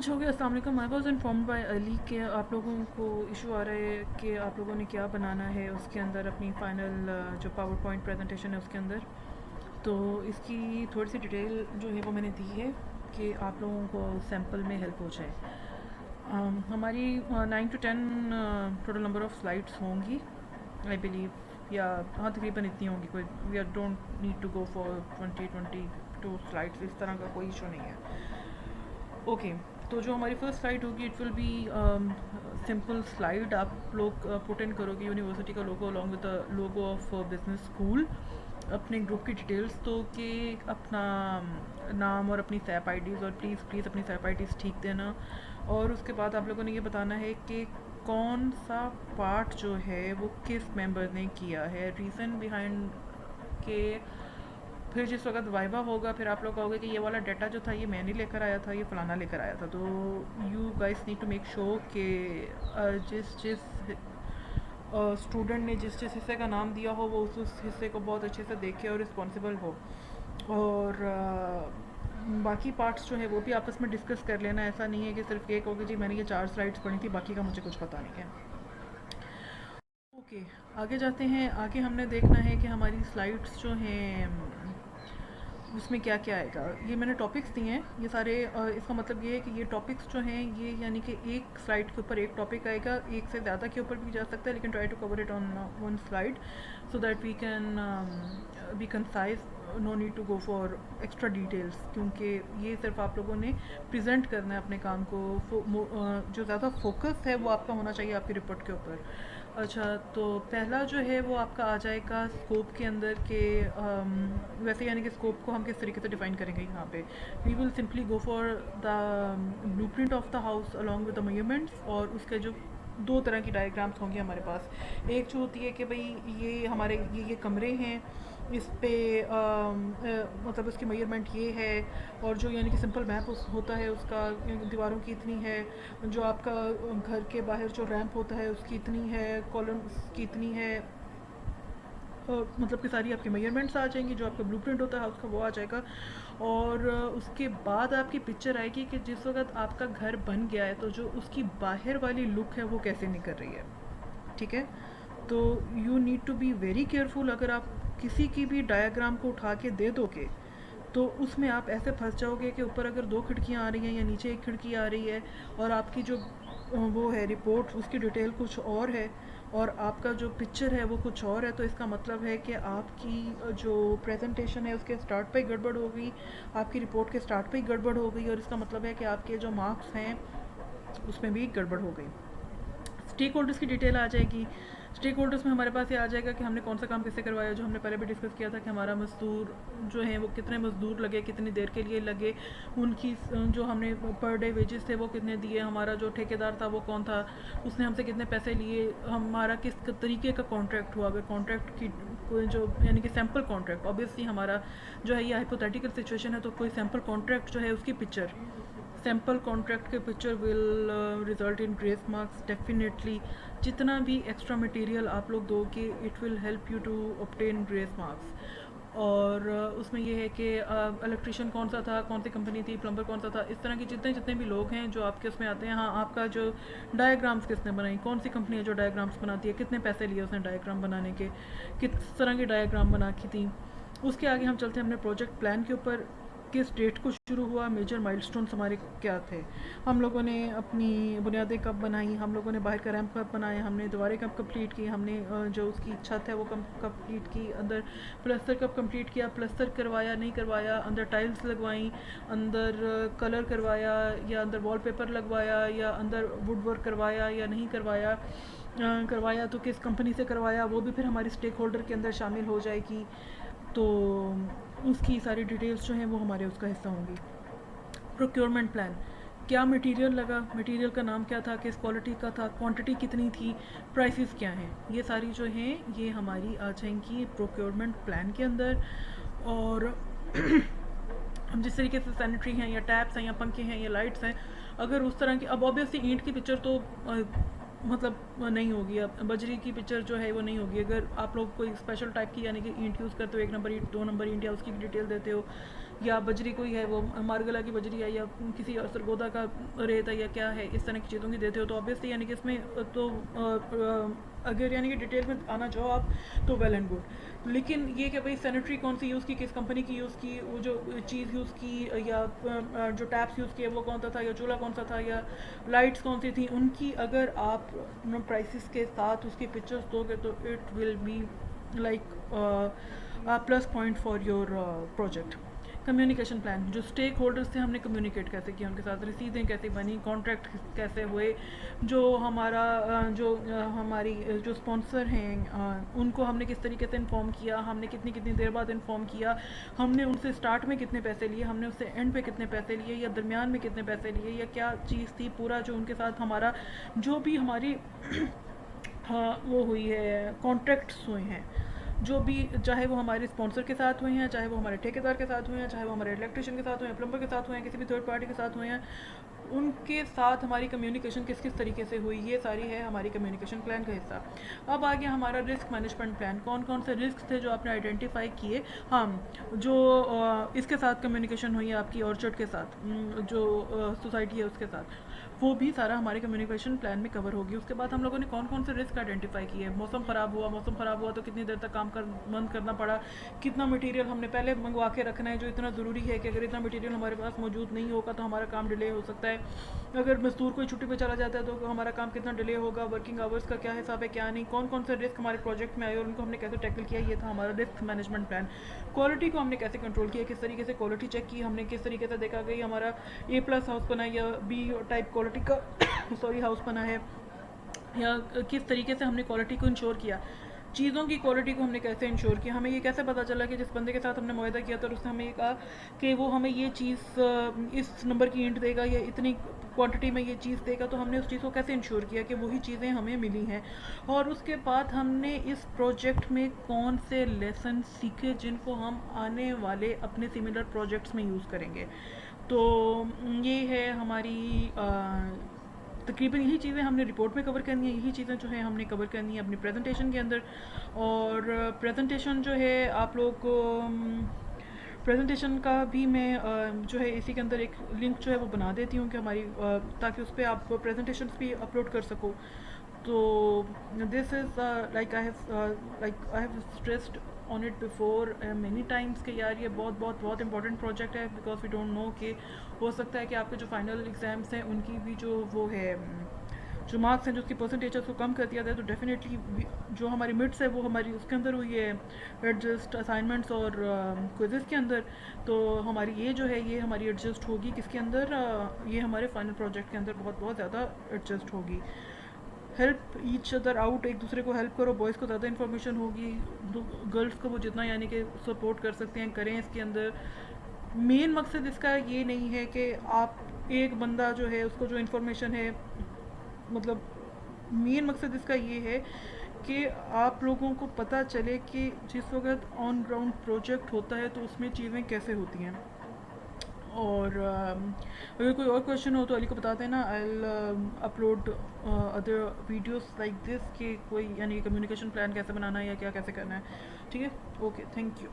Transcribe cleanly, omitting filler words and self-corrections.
अच्छा, ओके। अस्सलाम वालेकुम। I was informed by Ali कि आप लोगों को इशू आ रहा है कि आप लोगों ने क्या बनाना है उसके अंदर अपनी फ़ाइनल जो पावर पॉइंट प्रेजेंटेशन है उसके अंदर। तो इसकी थोड़ी सी डिटेल जो है वो मैंने दी है कि आप लोगों को सैम्पल में हेल्प हो जाए। हमारी 9 to 10 total number of slides होंगी आई बिलीव, या हाँ तकरीबन इतनी होंगी। कोई we are don't need to go for 20-22 slides, इस तरह का कोई इशू नहीं है। ओके, तो जो हमारी फर्स्ट स्लाइड होगी it will be simple slide. आप लोग पुट इन करोगे यूनिवर्सिटी का logo along with the logo of business school, अपने ग्रुप की डिटेल्स तो कि अपना नाम और अपनी सैप आईडीज़, और प्लीज़ प्लीज़ अपनी सैप आईडीज़ ठीक देना। और उसके बाद आप लोगों ने ये बताना है कि कौन सा पार्ट जो है वो किस मेंबर ने किया है, रीज़न बिहाइंड के। फिर जिस वक्त वाइवा होगा फिर आप लोग कहोगे कि ये वाला डाटा जो था ये मैं नहीं लेकर आया था, ये फ़लाना लेकर आया था। तो you guys need to make sure कि जिस जिस स्टूडेंट ने जिस जिस हिस्से का नाम दिया हो वो उस हिस्से को बहुत अच्छे से देखे और रिस्पॉन्सिबल हो। और बाकी पार्ट्स जो है वो भी आपस में डिस्कस कर लेना। ऐसा नहीं है कि सिर्फ ये कहोगे जी मैंने ये 4 स्लाइड्स पढ़ी थी, बाकी का मुझे कुछ पता नहीं है। ओके, आगे जाते हैं। आगे हमने देखना है कि हमारी स्लाइड्स जो हैं उसमें क्या क्या आएगा। ये मैंने टॉपिक्स दिए हैं ये सारे। इसका मतलब ये है कि ये टॉपिक्स जो हैं ये यानी कि एक स्लाइड के ऊपर एक टॉपिक आएगा, एक से ज़्यादा के ऊपर भी जा सकता है, लेकिन try to cover it on one slide so that we can be concise. No need to go for extra details, क्योंकि ये सिर्फ आप लोगों ने प्रेजेंट करना है अपने काम को। जो ज़्यादा फोकस है वो आपका होना चाहिए आपकी रिपोर्ट के ऊपर। अच्छा, तो पहला जो है वो आपका आ जाएगा स्कोप के अंदर के वैसे यानी कि स्कोप को हम किस तरीके से डिफाइन करेंगे यहाँ पे। We will simply go for the blueprint of the house along with the measurements, और उसके जो दो तरह की डायग्राम्स होंगी हमारे पास। एक जो होती है कि भाई ये हमारे ये कमरे हैं, इस पे मतलब उसकी मेजरमेंट ये है, और जो यानी कि सिंपल मैप होता है उसका दीवारों की इतनी है, जो आपका घर के बाहर जो रैंप होता है उसकी इतनी है, कॉलम्स की इतनी है। मतलब कि सारी आपकी मेजरमेंट्स आ जाएंगी। जो आपका ब्लूप्रिंट होता है उसका वो आ जाएगा। और उसके बाद आपकी पिक्चर आएगी कि जिस वक्त आपका घर बन गया है तो जो उसकी बाहर वाली लुक है वो कैसे निकल रही है। ठीक है, तो you need to be very careful. अगर आप किसी की भी डायग्राम को उठा के दे दोगे तो उसमें आप ऐसे फंस जाओगे कि ऊपर अगर 2 खिड़कियाँ आ रही हैं या नीचे एक खिड़की आ रही है, और आपकी जो वो है रिपोर्ट उसकी डिटेल कुछ और है और आपका जो पिक्चर है वो कुछ और है, तो इसका मतलब है कि आपकी जो प्रेजेंटेशन है उसके स्टार्ट पे ही गड़बड़ हो गई, आपकी रिपोर्ट के स्टार्ट पे ही गड़बड़ हो गई, और इसका मतलब है कि आपके जो मार्क्स हैं उसमें भी गड़बड़ हो गई। स्टेक होल्डर्स की डिटेल आ जाएगी। स्टेक होल्डर्स में हमारे पास ये आ जाएगा कि हमने कौन सा काम किससे करवाया, जो हमने पहले भी डिस्कस किया था कि हमारा मजदूर जो है वो कितने मजदूर लगे, कितनी देर के लिए लगे, उनकी जो हमने पर डे वेजेस थे वो कितने दिए, हमारा जो ठेकेदार था वो कौन था, उसने हमसे कितने पैसे लिए, हमारा किस तरीके का कॉन्ट्रैक्ट हुआ। अगर कॉन्ट्रैक्ट की जो यानी कि सैम्पल कॉन्ट्रैक्ट, ऑब्वियसली हमारा जो है ये हाइपोथेटिकल सिचुएशन है, तो कोई सैम्पल कॉन्ट्रैक्ट जो है उसकी पिक्चर, सैम्पल कॉन्ट्रैक्ट के picture will result in grace marks definitely. जितना भी एक्स्ट्रा मटेरियल आप लोग दोगे it will help you to obtain grace marks. और उसमें ये है कि इलेक्ट्रिशियन कौन सा था, कौन सी कंपनी थी, प्लम्बर कौन सा था, इस तरह के जितने जितने भी लोग हैं जो आपके उसमें आते हैं। हाँ, आपका जो डायग्राम्स किसने बनाई, कौन सी कंपनी है जो डायग्राम्स बनाती है, कितने पैसे लिए उसने डायग्राम बनाने के, किस तरह की डायग्राम बना की थी। उसके आगे हम चलते हैं अपने प्रोजेक्ट प्लान के ऊपर। किस डेट को शुरू हुआ, मेजर माइलस्टोन्स हमारे क्या थे, हम लोगों ने अपनी बुनियादें कब बनाई, हम लोगों ने बाहर का रैम्प कब बनाया, हमने दीवारें कब कंप्लीट की, हमने जो उसकी छत है वो कब कंप्लीट की, अंदर प्लस्तर कब कंप्लीट किया, प्लस्तर करवाया नहीं करवाया, अंदर टाइल्स लगवाई, अंदर कलर करवाया, या अंदर वॉलपेपर लगवाया, या अंदर वुड वर्क करवाया या नहीं करवाया, करवाया तो किस कंपनी से करवाया, वो भी फिर हमारी स्टेक होल्डर के अंदर शामिल हो जाएगी। तो उसकी सारी डिटेल्स जो हैं वो हमारे उसका हिस्सा होंगी। प्रोक्योरमेंट प्लान, क्या मटेरियल लगा, मटेरियल का नाम क्या था, किस क्वालिटी का था, क्वांटिटी कितनी थी, प्राइसेस क्या हैं, ये सारी जो हैं ये हमारी आ जाएंगी प्रोक्योरमेंट प्लान के अंदर। और हम जिस तरीके से सैनिटरी हैं या टैप्स हैं या पंखे हैं या लाइट्स हैं, अगर उस तरह की, अब ऑब्वियसली ईंट की पिक्चर तो मतलब नहीं होगी, अब बजरी की पिक्चर जो है वो नहीं होगी। अगर आप लोग कोई स्पेशल टाइप की यानी कि ईंट यूज़ करते हो, 1 नंबर ईंट, 2 नंबर ईंट, या उसकी भी डिटेल देते हो, या बजरी कोई है वो मारगला की बजरी है या किसी और सरगोदा का रेत है या क्या है, इस तरह की चीज़ों की देते हो तो ऑब्वियसली यानी कि इसमें तो अगर यानी कि डिटेल में आना चाहो आप तो वेल एंड गुड। लेकिन ये कि भाई सैनिटरी कौन सी यूज़ की, किस कंपनी की यूज़ की, वो जो चीज़ यूज़ की या जो टैप्स यूज़ किए वो कौन सा था, या चूल्हा कौन सा था, या लाइट्स कौन सी थी, उनकी अगर आप प्राइसेस के साथ उसकी पिक्चर्स दोगे तो it will be like plus point for your project. Communication plan, जो स्टेक होल्डर्स थे हमने कम्युनिकेट कैसे किया उनके साथ, रसीदें कैसे बनी, कॉन्ट्रैक्ट कैसे हुए, जो हमारा हमारी जो स्पॉन्सर हैं उनको हमने किस तरीके से इन्फॉर्म किया, हमने कितनी कितनी देर बाद इन्फॉर्म किया, हमने उनसे स्टार्ट में कितने पैसे लिए, हमने उससे एंड पे कितने पैसे लिए, या दरमियान में कितने पैसे लिए, या क्या चीज़ थी, पूरा जो उनके साथ हमारा जो भी हमारी हाँ वो हुई है, कॉन्ट्रैक्ट्स हुए हैं, जो भी, चाहे वो हमारे स्पॉन्सर के साथ हुए हैं, चाहे वो हमारे ठेकेदार के साथ हुए हैं, चाहे वो हमारे इलेक्ट्रिशियन के साथ हुए हैं, प्लम्बर के साथ हुए हैं, किसी भी थर्ड पार्टी के साथ हुए हैं, उनके साथ हमारी कम्युनिकेशन किस किस तरीके से हुई, ये सारी है हमारी कम्युनिकेशन प्लान का हिस्सा। अब आ गया हमारा रिस्क मैनेजमेंट प्लान, कौन कौन से रिस्क थे जो आपने आइडेंटिफाई किए। हाँ, जो इसके साथ कम्युनिकेशन हुई है आपकी ऑर्चर्ड के साथ, जो सोसाइटी है उसके साथ, वो भी सारा हमारे कम्युनिकेशन प्लान में कवर होगी। उसके बाद हम लोगों ने कौन कौन से रिस्क आइडेंटिफाई किए, मौसम ख़राब हुआ तो कितनी देर तक काम कर बंद करना पड़ा, कितना मटेरियल हमने पहले मंगवा के रखना है जो इतना ज़रूरी है कि अगर इतना मटेरियल हमारे पास मौजूद नहीं होगा तो हमारा काम डिले हो सकता है, अगर मजदूर कोई छुट्टी पे चला जाता है तो हमारा काम कितना डिले होगा, वर्किंग आवर्स का क्या हिसाब है क्या नहीं, कौन कौन से रिस्क हमारे प्रोजेक्ट में आए और उनको हमने कैसे टैकल किया, ये था हमारा रिस्क मैनेजमेंट प्लान। क्वालिटी को हमने कैसे कंट्रोल किया, किस तरीके से क्वालिटी चेक की हमने, किस तरीके से देखा गई हमारा A+ हाउस बना है या B टाइप क्वालिटी का सॉरी हाउस बना है, या किस तरीके से हमने क्वालिटी को इंश्योर किया, चीज़ों की क्वालिटी को हमने कैसे इंश्योर किया, हमें ये कैसे पता चला कि जिस बंदे के साथ हमने मुआहदा किया था उसने हमें ये कहा कि वो हमें ये चीज़ इस नंबर की ईंट देगा या इतनी क्वांटिटी में ये चीज़ देगा, तो हमने उस चीज़ को कैसे इंश्योर किया कि वही चीज़ें हमें मिली हैं। और उसके बाद हमने इस प्रोजेक्ट में कौन से लेसन सीखे जिनको हम आने वाले अपने सिमिलर प्रोजेक्ट्स में यूज़ करेंगे। तो ये है हमारी तकरीबन यही चीज़ें हमने रिपोर्ट में कवर करनी है, यही चीज़ें जो है हमने कवर करनी है अपनी प्रेजेंटेशन के अंदर। और प्रेजेंटेशन जो है आप लोग को प्रेजेंटेशन का भी मैं जो है इसी के अंदर एक लिंक जो है वो बना देती हूँ कि हमारी ताकि उस पर आप प्रेजेंटेशन भी अपलोड कर सको। तो this is like I have stressed on it before many times कि यार ये बहुत बहुत बहुत इंपॉर्टेंट प्रोजेक्ट है, बिकॉज वी डोंट नो कि हो सकता है कि आपके जो फाइनल एग्ज़ाम्स हैं उनकी भी जो वो है जो मार्क्स हैं जो उसकी परसेंटेज है उसको कम कर दिया जाए, तो डेफिनेटली जो हमारी मिड्स है वो हमारी उसके अंदर हुई है एडजस्ट असाइनमेंट्स और क्विज़ेस के अंदर, तो हमारी ये जो है ये हमारी एडजस्ट होगी किसके अंदर, ये हमारे फाइनल प्रोजेक्ट के अंदर बहुत बहुत ज़्यादा एडजस्ट होगी। हेल्प ईच अदर आउट, एक दूसरे को हेल्प करो, बॉयज़ को ज़्यादा इन्फॉर्मेशन होगी, गर्ल्स को वो जितना यानी कि सपोर्ट कर सकते हैं करें इसके अंदर। मेन मकसद इसका ये नहीं है कि आप एक बंदा जो है उसको जो इन्फॉर्मेशन है, मतलब मेन मकसद इसका ये है कि आप लोगों को पता चले कि जिस वक्त ऑन ग्राउंड प्रोजेक्ट होता है तो उसमें चीज़ें कैसे होती हैं। और अगर कोई और क्वेश्चन हो तो अली को बता देना, I will upload other videos like this कि कोई यानी कम्युनिकेशन प्लान कैसे बनाना है या क्या कैसे करना है। ठीक है, ओके, थैंक यू।